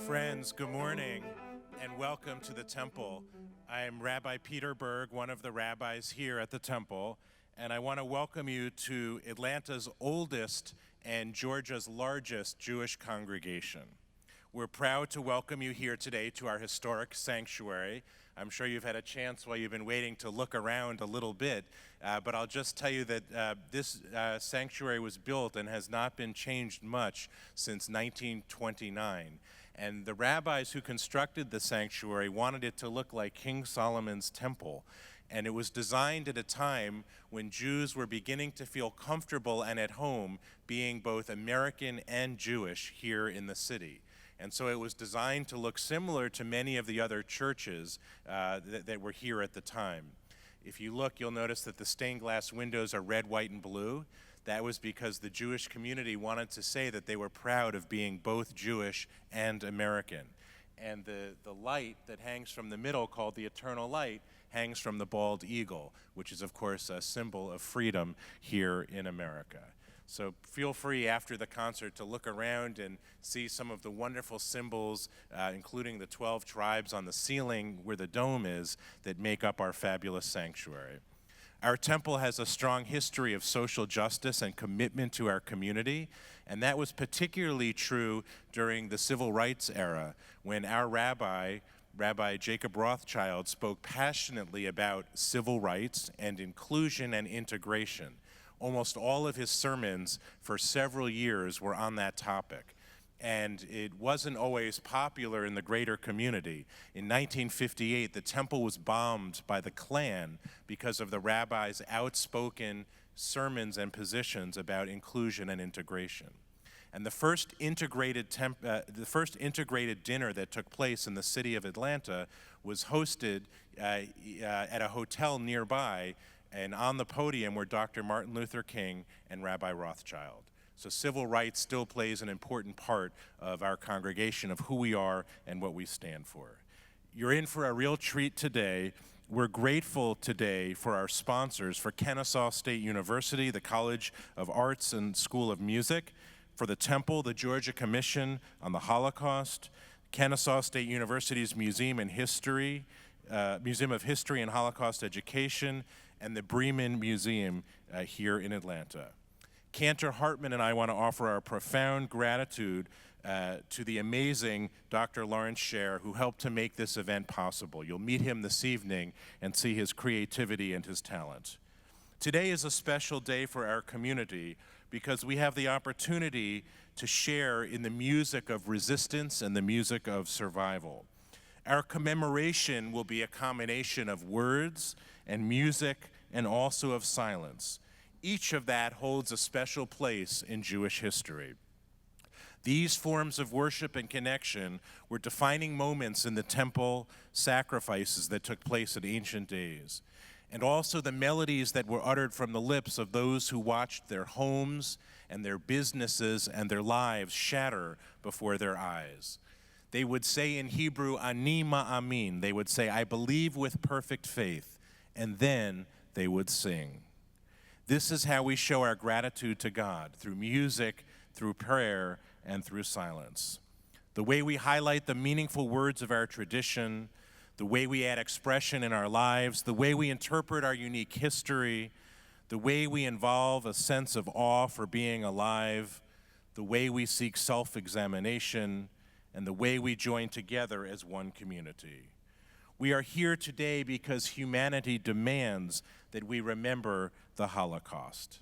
Friends, good morning and welcome to the temple. I am Rabbi Peter Berg, one of the rabbis here at the temple, and I want to welcome you to Atlanta's oldest and Georgia's largest Jewish congregation. We're proud to welcome you here today to our historic sanctuary. I'm sure you've had a chance while you've been waiting to look around a little bit, but I'll just tell you that this sanctuary was built and has not been changed much since 1929. And the rabbis who constructed the sanctuary wanted it to look like King Solomon's temple. And it was designed at a time when Jews were beginning to feel comfortable and at home being both American and Jewish here in the city. And so it was designed to look similar to many of the other churches that were here at the time. If you look, you'll notice that the stained glass windows are red, white, and blue. That was because the Jewish community wanted to say that they were proud of being both Jewish and American. And the light that hangs from the middle, called the eternal light, hangs from the bald eagle, which is, of course, a symbol of freedom here in America. So feel free after the concert to look around and see some of the wonderful symbols, including the 12 tribes on the ceiling where the dome is, that make up our fabulous sanctuary. Our temple has a strong history of social justice and commitment to our community, and that was particularly true during the civil rights era, when our Rabbi Jacob Rothschild, spoke passionately about civil rights and inclusion and integration. Almost all of his sermons for several years were on that topic. And it wasn't always popular in the greater community. In 1958, the temple was bombed by the Klan because of the rabbi's outspoken sermons and positions about inclusion and integration. And the first integrated dinner that took place in the city of Atlanta was hosted at a hotel nearby, and on the podium were Dr. Martin Luther King and Rabbi Rothschild. So civil rights still plays an important part of our congregation, of who we are and what we stand for. You're in for a real treat today. We're grateful today for our sponsors, for Kennesaw State University, the College of Arts and School of Music, for the Temple, the Georgia Commission on the Holocaust, Kennesaw State University's Museum of History and Holocaust Education, and the Bremen Museum here in Atlanta. Cantor Hartman and I want to offer our profound gratitude to the amazing Dr. Laurence Sherr, who helped to make this event possible. You'll meet him this evening and see his creativity and his talent. Today is a special day for our community because we have the opportunity to share in the music of resistance and the music of survival. Our commemoration will be a combination of words and music and also of silence. Each of that holds a special place in Jewish history. These forms of worship and connection were defining moments in the temple sacrifices that took place in ancient days, and also the melodies that were uttered from the lips of those who watched their homes and their businesses and their lives shatter before their eyes. They would say in Hebrew, Ani ma'amin. They would say, I believe with perfect faith, and then they would sing. This is how we show our gratitude to God, through music, through prayer, and through silence. The way we highlight the meaningful words of our tradition, the way we add expression in our lives, the way we interpret our unique history, the way we involve a sense of awe for being alive, the way we seek self-examination, and the way we join together as one community. We are here today because humanity demands that we remember the Holocaust.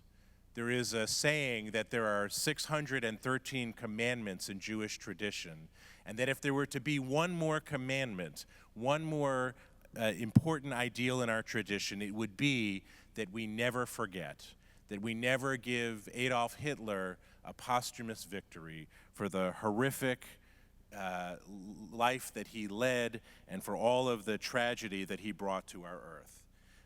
There is a saying that there are 613 commandments in Jewish tradition, and that if there were to be one more commandment, one more important ideal in our tradition, it would be that we never forget, that we never give Adolf Hitler a posthumous victory for the horrific life that he led and for all of the tragedy that he brought to our earth.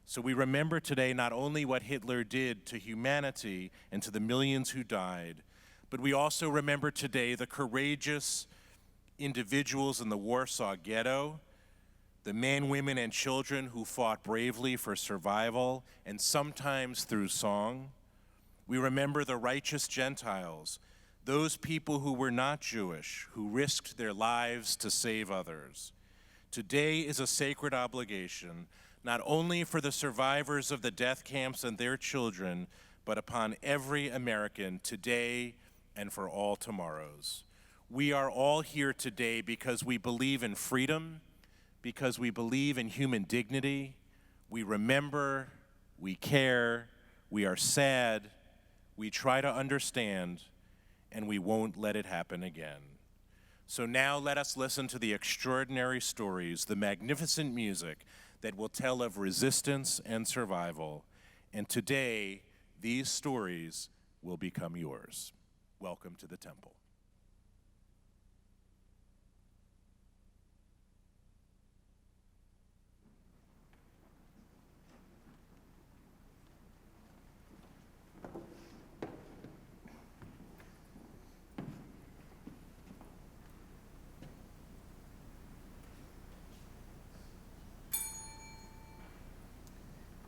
So we remember today not only what Hitler did to humanity and to the millions who died, but we also remember today the courageous individuals in the Warsaw Ghetto, the men, women, and children who fought bravely for survival and sometimes through song. We remember the righteous Gentiles, those people who were not Jewish, who risked their lives to save others. Today is a sacred obligation, not only for the survivors of the death camps and their children, but upon every American today and for all tomorrows. We are all here today because we believe in freedom, because we believe in human dignity. We remember, we care, we are sad, we try to understand, and we won't let it happen again. So now let us listen to the extraordinary stories, the magnificent music that will tell of resistance and survival. And today, these stories will become yours. Welcome to the temple.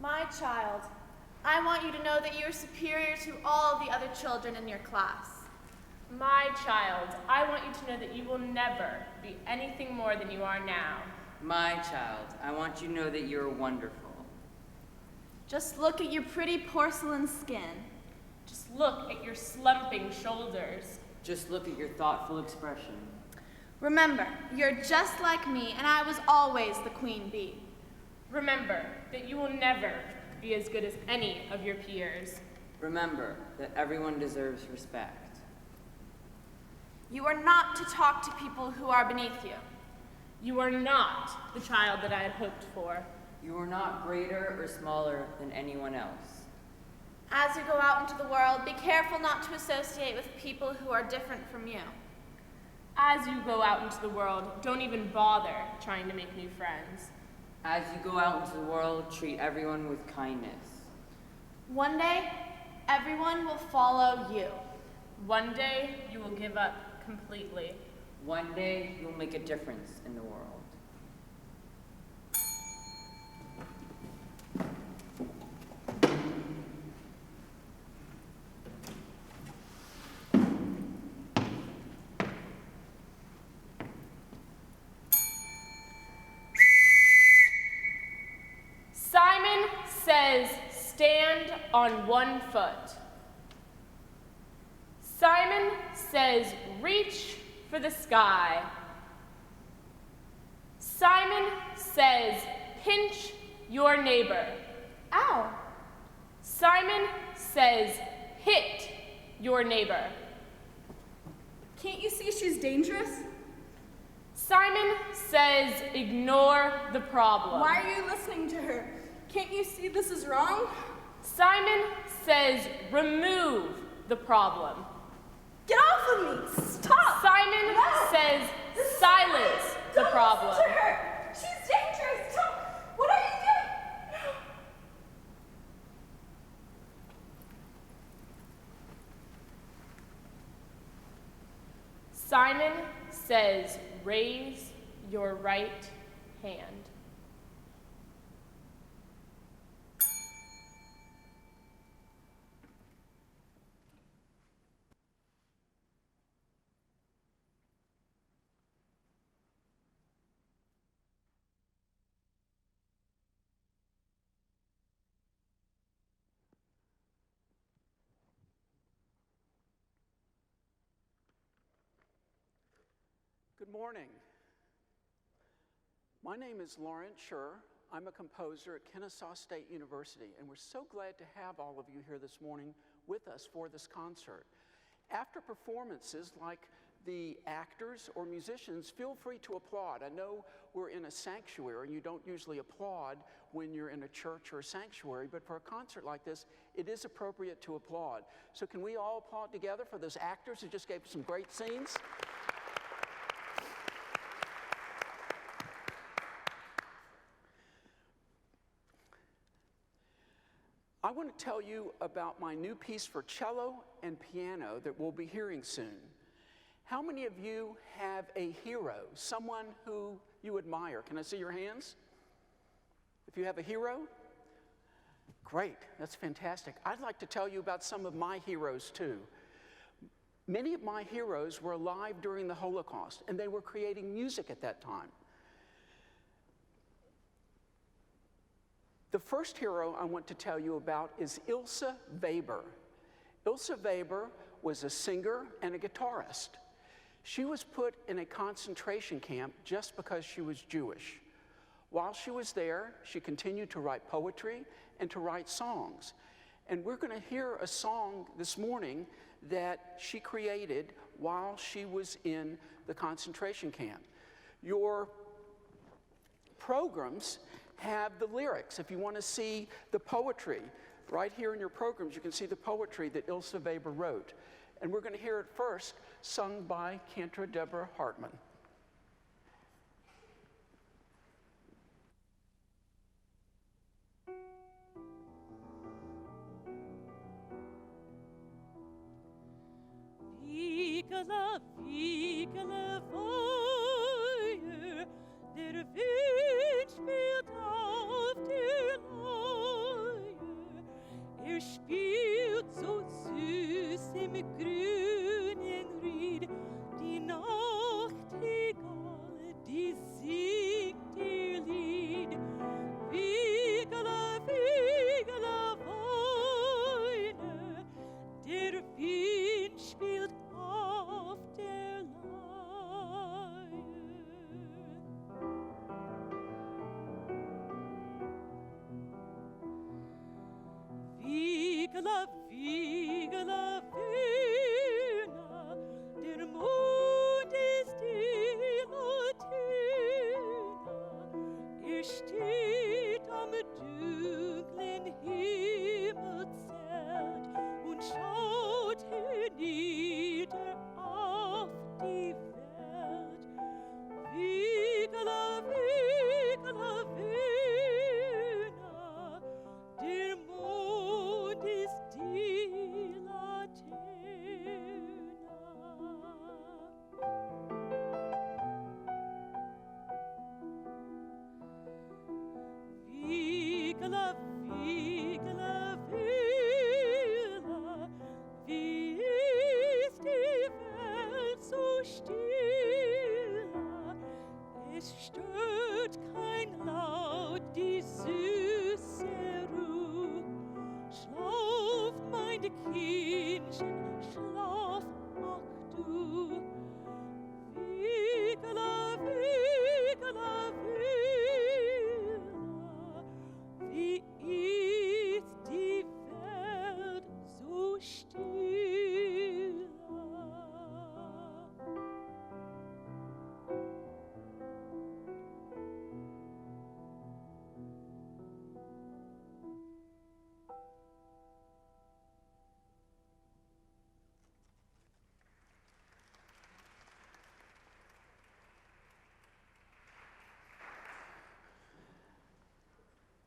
My child, I want you to know that you are superior to all the other children in your class. My child, I want you to know that you will never be anything more than you are now. My child, I want you to know that you're wonderful. Just look at your pretty porcelain skin. Just look at your slumping shoulders. Just look at your thoughtful expression. Remember, you're just like me, and I was always the queen bee. Remember that you will never be as good as any of your peers. Remember that everyone deserves respect. You are not to talk to people who are beneath you. You are not the child that I had hoped for. You are not greater or smaller than anyone else. As you go out into the world, be careful not to associate with people who are different from you. As you go out into the world, don't even bother trying to make new friends. As you go out into the world, treat everyone with kindness. One day, everyone will follow you. One day, you will give up completely. One day, you'll make a difference in the world. Simon says, stand on one foot. Simon says, reach for the sky. Simon says, pinch your neighbor. Ow! Simon says, hit your neighbor. Can't you see she's dangerous? Simon says, ignore the problem. Why are you listening to her? Can't you see this is wrong? Simon says, remove the problem. Get off of me! Stop! Simon says, silence the problem. Don't listen to her! She's dangerous! What are you doing? Simon says, raise your right hand. Good morning. My name is Laurence Sherr. I'm a composer at Kennesaw State University, and we're so glad to have all of you here this morning with us for this concert. After performances like the actors or musicians, feel free to applaud. I know we're in a sanctuary, and you don't usually applaud when you're in a church or a sanctuary, but for a concert like this, it is appropriate to applaud. So can we all applaud together for those actors who just gave some great scenes? I want to tell you about my new piece for cello and piano that we'll be hearing soon. How many of you have a hero, someone who you admire? Can I see your hands? If you have a hero? Great, that's fantastic. I'd like to tell you about some of my heroes too. Many of my heroes were alive during the Holocaust, and they were creating music at that time. The first hero I want to tell you about is Ilse Weber. Ilse Weber was a singer and a guitarist. She was put in a concentration camp just because she was Jewish. While she was there, she continued to write poetry and to write songs. And we're going to hear a song this morning that she created while she was in the concentration camp. Your programs have the lyrics. If you want to see the poetry, right here in your programs, you can see the poetry that Ilse Weber wrote. And we're going to hear it first, sung by Cantor Deborah Hartman. Wiegala, Wiegala, Feuer, der Wind spielt auf der Leier. Spielt so süß im grünen Ried, die Nachtigall, die singt ihr Lied. Wiegala, Wiegala, Weine, der Wind spielt auf der Leier. Wiegala, Wiegala, Wiener, der Mond ist still und Hühner. Steht am dunklen Himmelszelt und schaut hernieder auf die Welt. Wiegala, Wiegala, Wiener, der Mond ist Wiegala, Wiegala, Wiegala, wie ist die Welt so still? Es stört kein Laut die süße Ruhe. Schlaf, meine Kindchen, schlaf auch du. Wiegala, Wiegala, Wiegala, wie ist die Welt so still?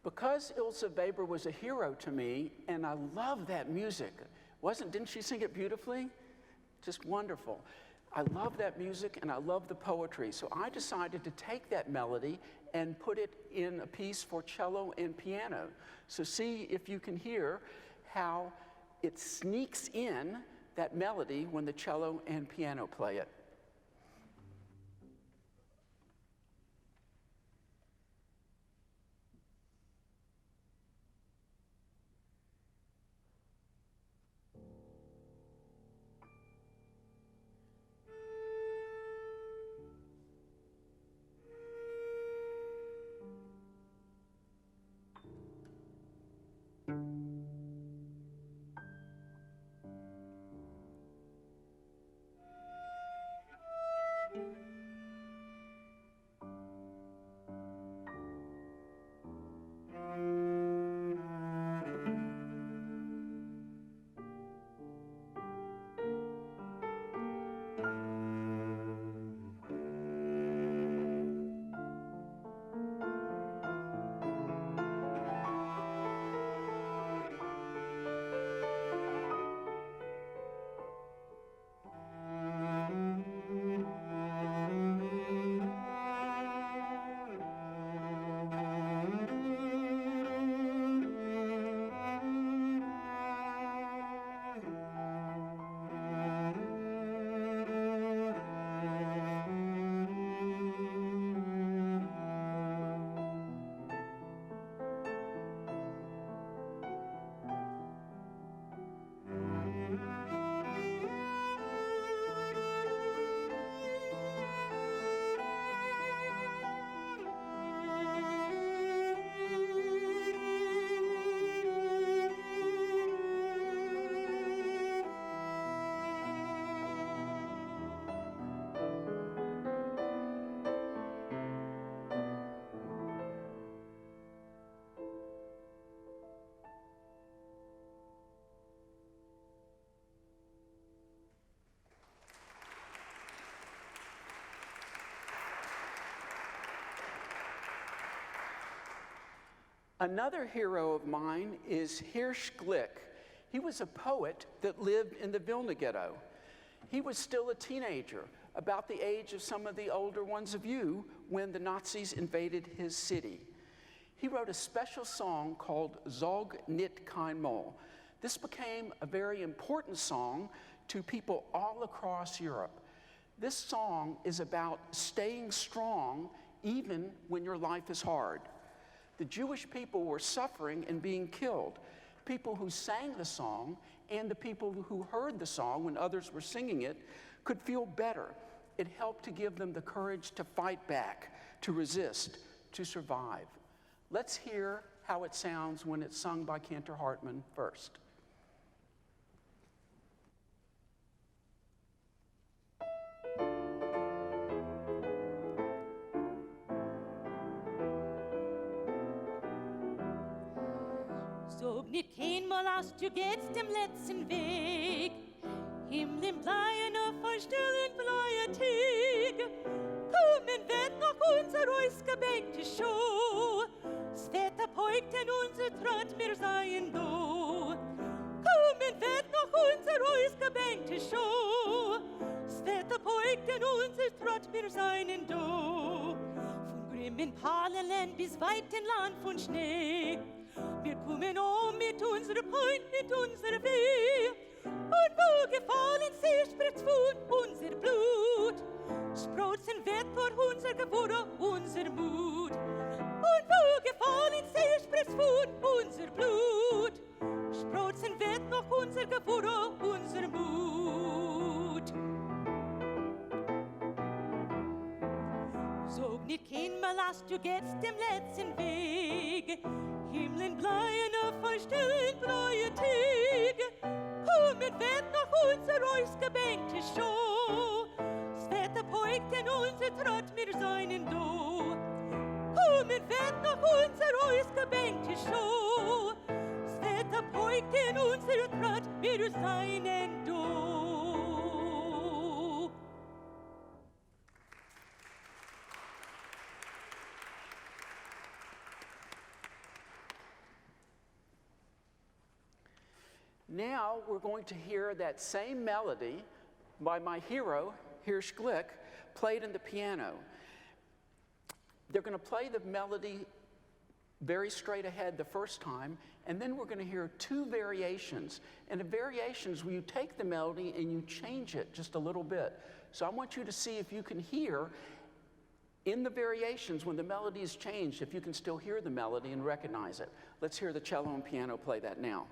Because Ilse Weber was a hero to me, and I love that music. Didn't she sing it beautifully? Just wonderful. I love that music and I love the poetry. So I decided to take that melody and put it in a piece for cello and piano. So see if you can hear how it sneaks in that melody when the cello and piano play it. Another hero of mine is Sherr Glik. He was a poet that lived in the Vilna ghetto. He was still a teenager, about the age of some of the older ones of you, when the Nazis invaded his city. He wrote a special song called Zog nit keynmol. This became a very important song to people all across Europe. This song is about staying strong even when your life is hard. The Jewish people were suffering and being killed. People who sang the song and the people who heard the song when others were singing it could feel better. It helped to give them the courage to fight back, to resist, to survive. Let's hear how it sounds when it's sung by Cantor Hartman first. Sog nit keynmol hast du jetzt dem letzten Weg. Himlen bleien auf verstellen bleie Tag. Kommen wird noch unser ausgebänkte Show. Sveta poikten unser Trott mir seien do. Kommen wird noch unser ausgebänkte Show. Sveta poikten unser Trott mir seien do. Von grimmen Palenland bis weiten Land von Schnee. Wir kommen mit unserer Pein, mit unserer Weh. Und wo gefallen sie, spritzt von unser Blut. Sprotzen wird vor unser Geburt, unser Mut. Und wo gefallen sie, spritzt von unser Blut. Sprotzen wird noch unser Geburt, unser Mut. Sog nit keynmol hast du jetzt dem letzten Weg. Himlen bleien auf verstellen bleie Tag. Kommen wird noch unser ausgebänkte Show. Sveta poikten unser Trott mir seinen do. Kommen wird noch unser ausgebänkte Show. Sveta poikten unser Trott mir seinen do. Now we're going to hear that same melody by my hero, Sherr Glik, played in the piano. They're going to play the melody very straight ahead the first time, and then we're going to hear two variations. And the variations where you take the melody and you change it just a little bit. So I want you to see if you can hear in the variations when the melody is changed, if you can still hear the melody and recognize it. Let's hear the cello and piano play that now.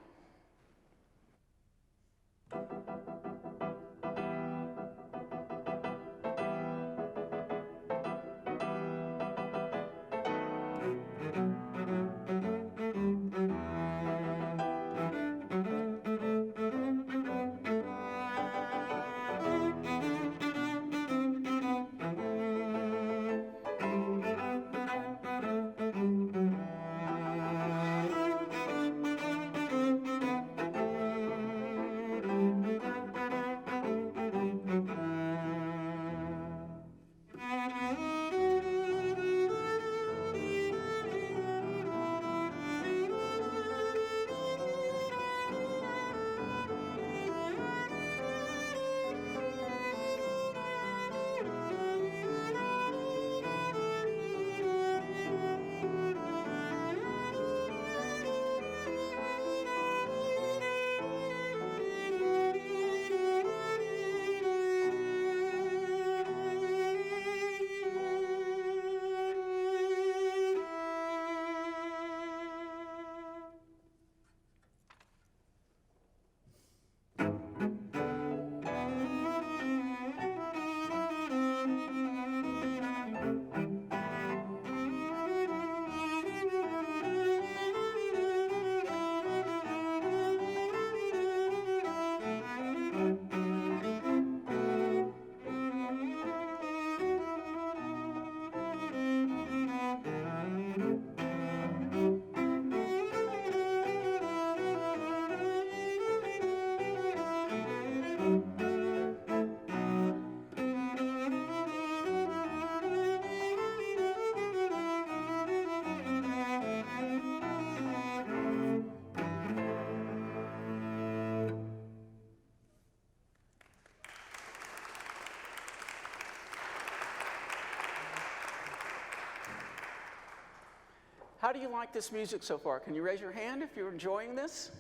How do you like this music so far? Can you raise your hand if you're enjoying this?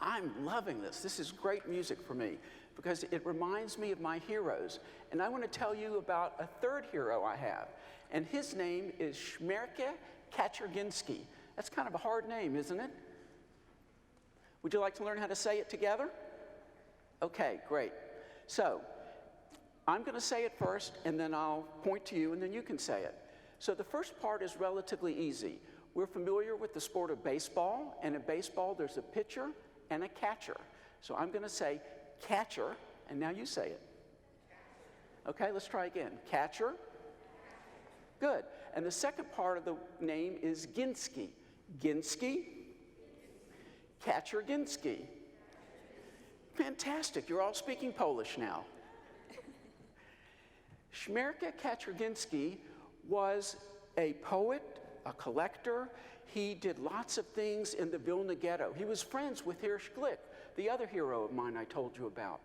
I'm loving this. This is great music for me because it reminds me of my heroes. And I want to tell you about a third hero I have. And his name is Sherr Kaczerginski. That's kind of a hard name, isn't it? Would you like to learn how to say it together? Okay, great. So, I'm going to say it first, and then I'll point to you, and then you can say it. So the first part is relatively easy. We're familiar with the sport of baseball, and in baseball there's a pitcher and a catcher. So I'm going to say catcher, and now you say it. Okay, let's try again. Catcher. Good. And the second part of the name is Ginski. Ginski. Kaczerginski. Fantastic. You're all speaking Polish now. Sherr Kaczerginski was a poet, a collector. He did lots of things in the Vilna ghetto. He was friends with Glik, the other hero of mine I told you about.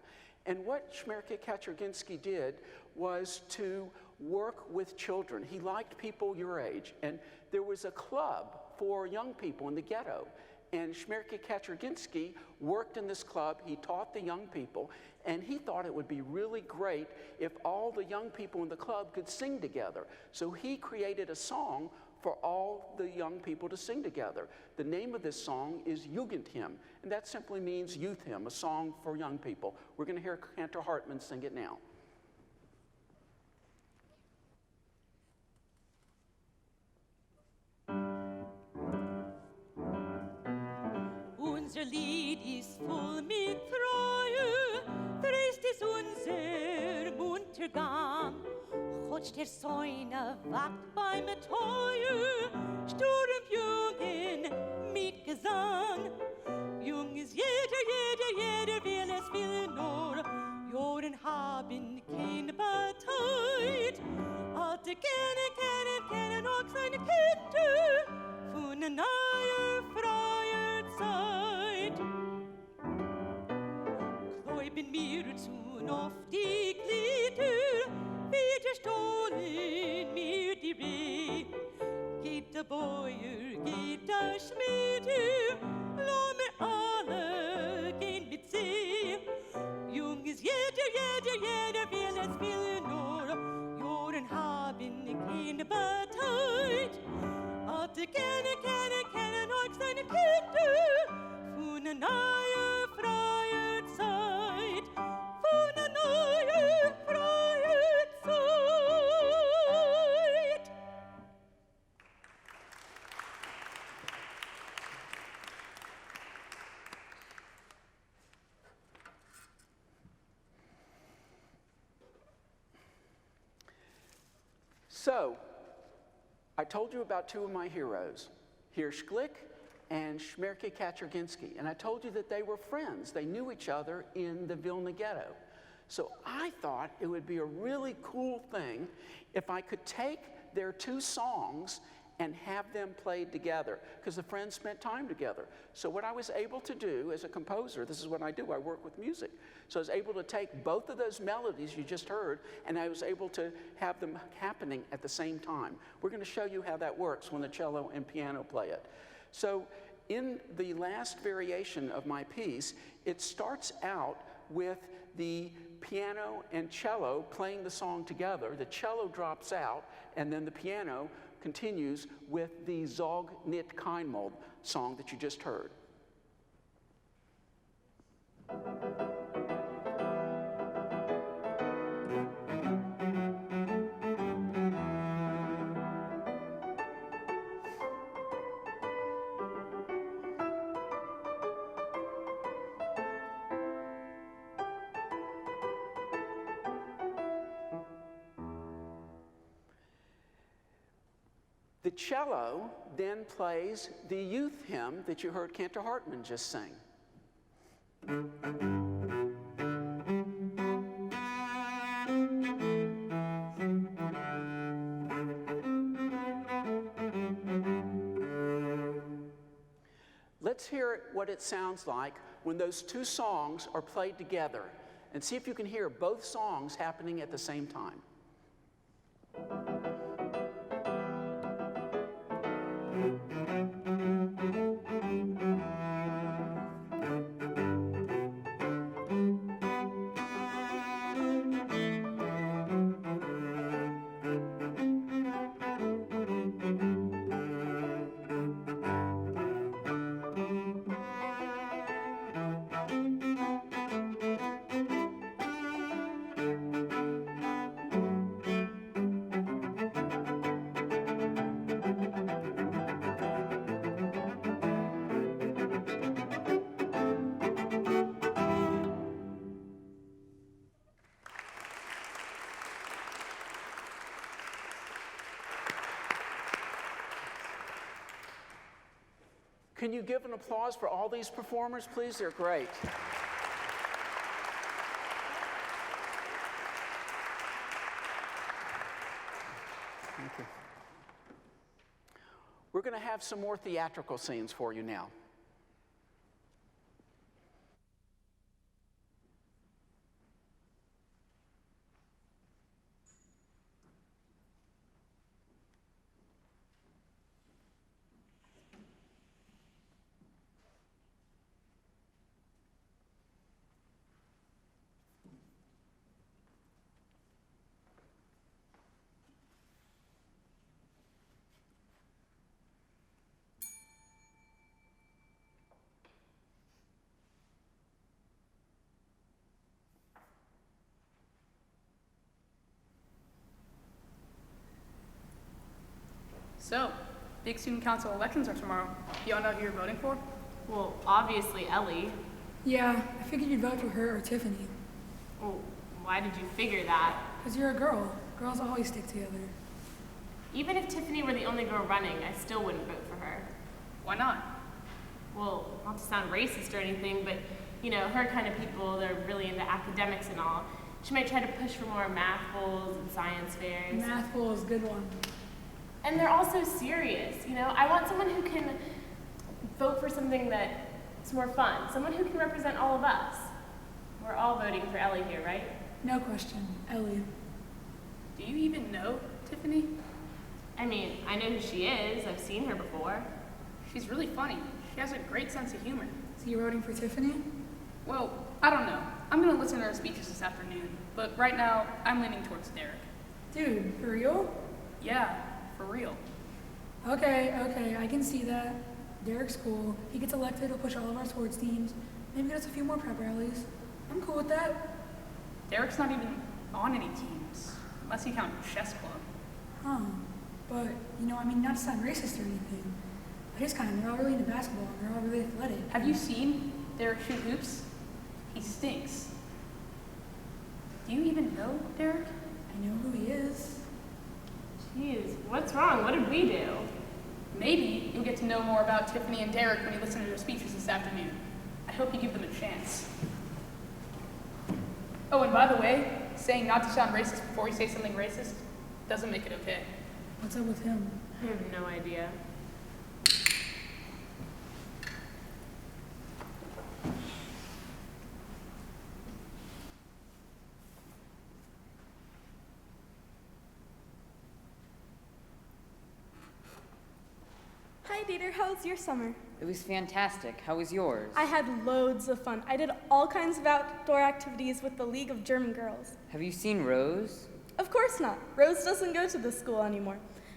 And what Sherr Kaczerginski did was to work with children. He liked people your age. And there was a club for young people in the ghetto. And Sherr Kaczerginski worked in this club. He taught the young people. And he thought it would be really great if all the young people in the club could sing together. So he created a song for all the young people to sing together. The name of this song is Yugnt hymn, and that simply means youth hymn, a song for young people. We're going to hear Cantor Hartman sing it now. Unser Lied ist voll mit Treue, dreist ist unser Untergang. Gott der Säune wacht beim Teue, Sturm Jungen mit Gesang. Jung ist jeder will es will nur, Joren haben kein Beteid. Alte kennen auch seine Kinder, von neuer freier Zeit. Gläuben mir zu oft die Glieder, wieder stohlen mir die Reh. Geht der Bäuer, geht der Schmiede, lass mir alle gehen mit See. Jung ist jeder will es will nur, Joren haben keine Beteid. Alte kennen euch seine Kinder, von einer neuen freier Zeit, von einer neuen freier Zeit. So, I told you about two of my heroes, Glik and Sherr Kaczerginski, and I told you that they were friends. They knew each other in the Vilna ghetto. So I thought it would be a really cool thing if I could take their two songs and have them played together, because the friends spent time together. So what I was able to do as a composer, this is what I do, I work with music. So I was able to take both of those melodies you just heard, and I was able to have them happening at the same time. We're going to show you how that works when the cello and piano play it. So in the last variation of my piece, it starts out with the piano and cello playing the song together. The cello drops out, and then the piano continues with the Zog nit keynmol song that you just heard. The cello then plays the youth hymn that you heard Cantor Hartman just sing. Let's hear what it sounds like when those two songs are played together, and see if you can hear both songs happening at the same time. Can you give an applause for all these performers, please? They're great. Thank you. We're going to have some more theatrical scenes for you now. So, big student council elections are tomorrow. You all know who you're voting for? Well, obviously Ellie. Yeah, I figured you'd vote for her or Tiffany. Well, why did you figure that? Because you're a girl. Girls always stick together. Even if Tiffany were the only girl running, I still wouldn't vote for her. Why not? Well, not to sound racist or anything, but, you know, her kind of people, they're really into academics and all. She might try to push for more math bowls and science fairs. Math bowl is a good one. And they're also serious, you know? I want someone who can vote for something that's more fun, someone who can represent all of us. We're all voting for Ellie here, right? No question. Ellie. Do you even know Tiffany? I mean, I know who she is. I've seen her before. She's really funny. She has a great sense of humor. So you're voting for Tiffany? Well, I don't know. I'm going to listen to her speeches this afternoon, but right now, I'm leaning towards Derek. Dude, for real? Yeah, for real. Okay, I can see that. Derek's cool. If he gets elected, he'll push all of our sports teams. Maybe get us a few more prep rallies. I'm cool with that. Derek's not even on any teams, unless you count chess club. Huh. But, you know, I mean, not to sound racist or anything, but his kind, they're all really into basketball, and they're all really athletic. Have you seen Derek shoot hoops? He stinks. Do you even know Derek? I know who he is. Jeez, what's wrong? What did we do? Maybe you'll get to know more about Tiffany and Derek when you listen to their speeches this afternoon. I hope you give them a chance. Oh, and by the way, saying not to sound racist before you say something racist doesn't make it okay. What's up with him? I have no idea. Hi, Dieter. How was your summer? It was fantastic. How was yours? I had loads of fun. I did all kinds of outdoor activities with the League of German Girls. Have you seen Rose? Of course not. Rose doesn't go to the school anymore.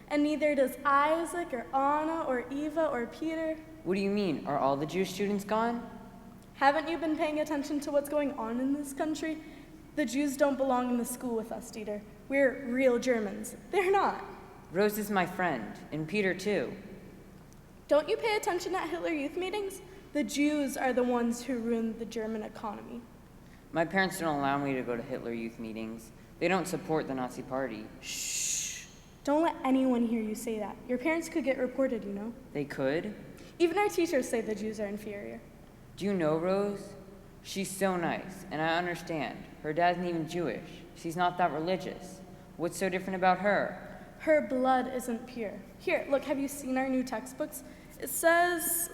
And neither does Isaac or Anna or Eva or Peter. What do you mean? Are all the Jewish students gone? Haven't you been paying attention to what's going on in this country? The Jews don't belong in the school with us, Dieter. We're real Germans. They're not. Rose is my friend, and Peter too. Don't you pay attention at Hitler Youth meetings? The Jews are the ones who ruined the German economy. My parents don't allow me to go to Hitler Youth meetings. They don't support the Nazi Party. Shh. Don't let anyone hear you say that. Your parents could get reported, you know. They could? Even our teachers say the Jews are inferior. Do you know Rose? She's so nice, and I understand. Her dad's not even Jewish. She's not that religious. What's so different about her? Her blood isn't pure. Here, look, have you seen our new textbooks? It says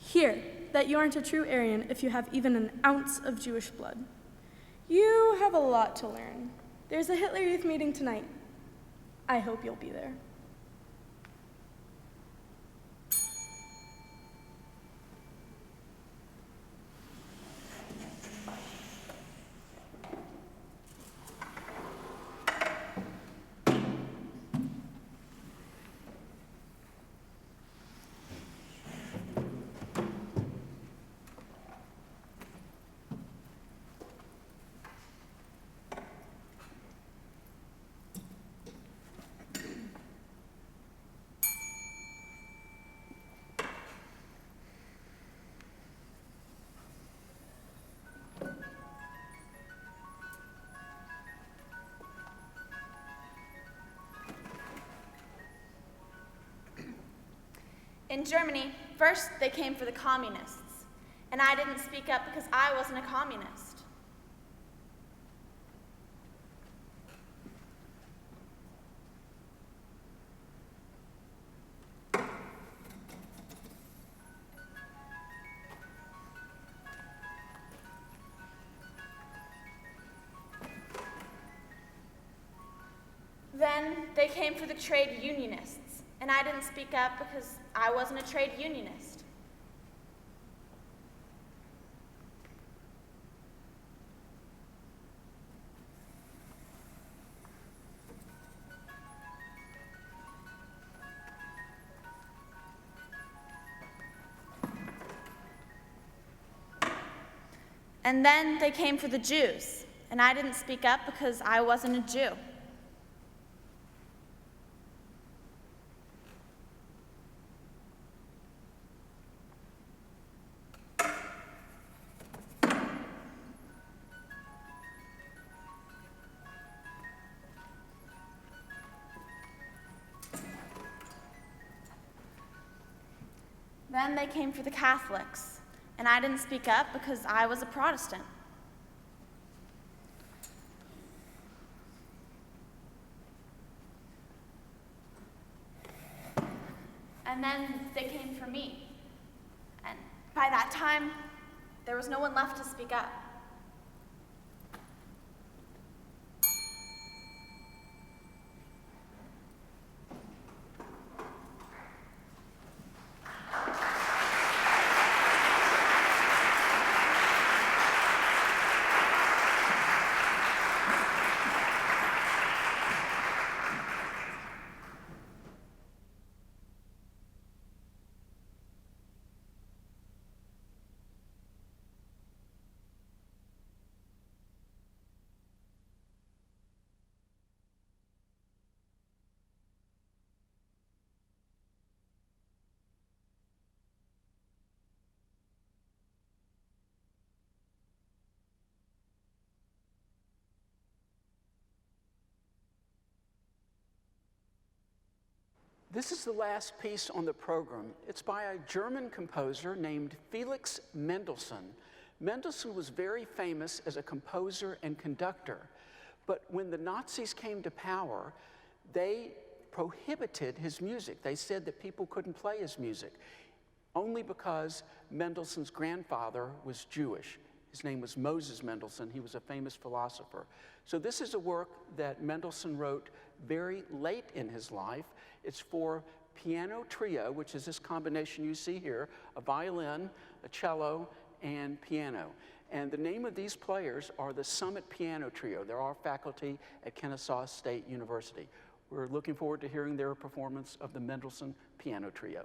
here that you aren't a true Aryan if you have even an ounce of Jewish blood. You have a lot to learn. There's a Hitler Youth meeting tonight. I hope you'll be there. In Germany, first they came for the communists, and I didn't speak up because I wasn't a communist. Then they came for the trade unionists, and I didn't speak up because I wasn't a trade unionist. And then they came for the Jews, and I didn't speak up because I wasn't a Jew. Then they came for the Catholics, and I didn't speak up because I was a Protestant. And then they came for me, and by that time, there was no one left to speak up. This is the last piece on the program. It's by a German composer named Felix Mendelssohn. Mendelssohn was very famous as a composer and conductor, but when the Nazis came to power, they prohibited his music. They said that people couldn't play his music, only because Mendelssohn's grandfather was Jewish. His name was Moses Mendelssohn. He was a famous philosopher. So this is a work that Mendelssohn wrote very late in his life. It's for piano trio, which is this combination you see here, a violin, a cello, and piano. And the name of these players are the Summit Piano Trio. They're all faculty at Kennesaw State University. We're looking forward to hearing their performance of the Mendelssohn Piano Trio.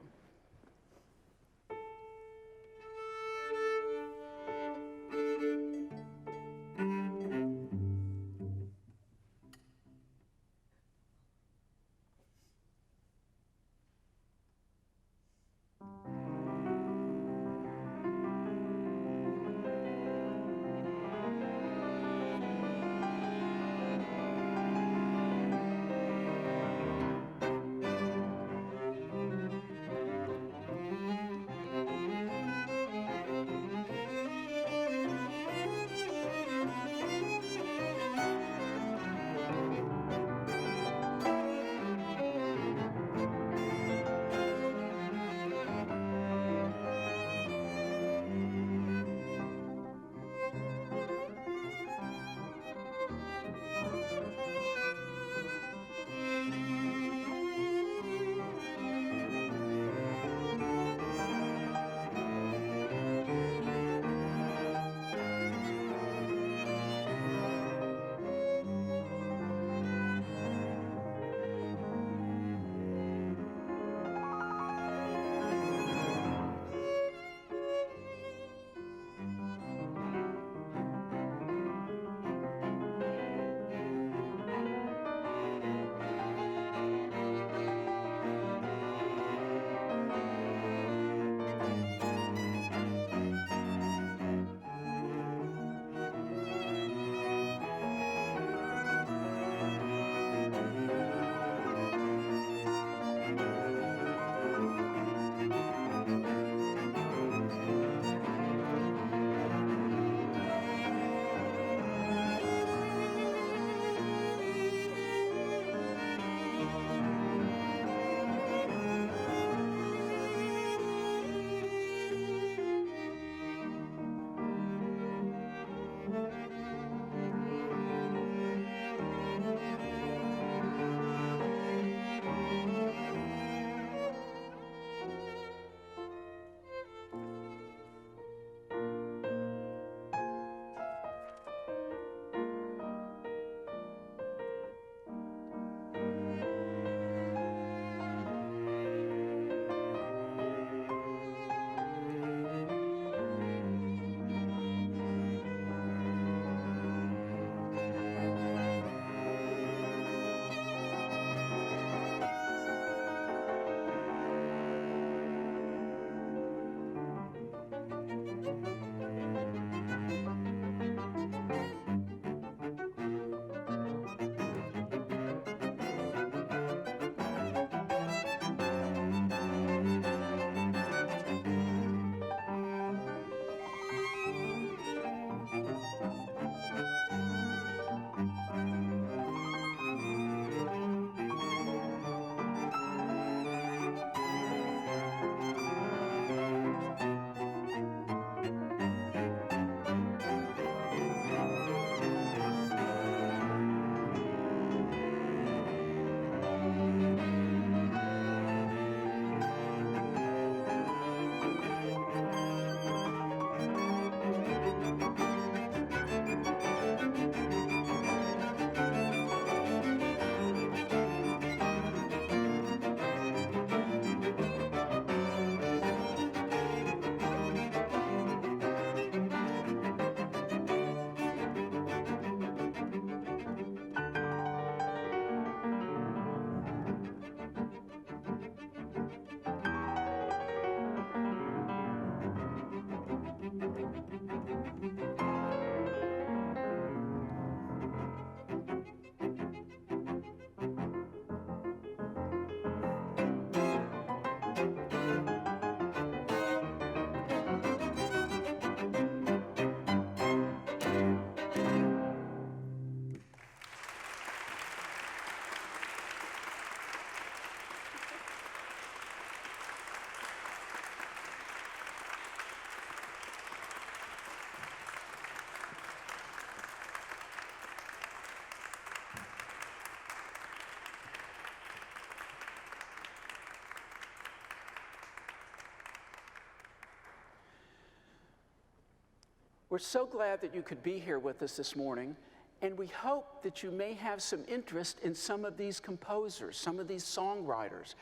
We're so glad that you could be here with us this morning, and we hope that you may have some interest in some of these composers, some of these songwriters.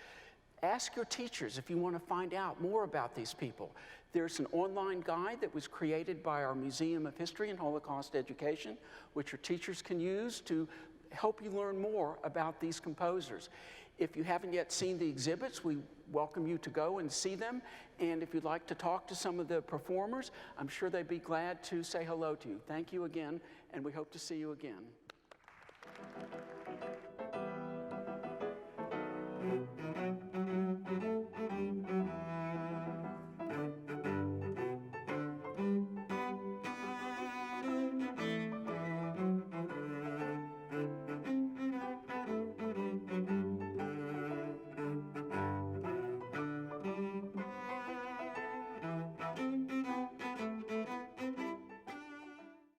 Ask your teachers if you want to find out more about these people. There's an online guide that was created by our Museum of History and Holocaust Education, which your teachers can use to help you learn more about these composers. If you haven't yet seen the exhibits, we welcome you to go and see them. And if you'd like to talk to some of the performers, I'm sure they'd be glad to say hello to you. Thank you again, and we hope to see you again.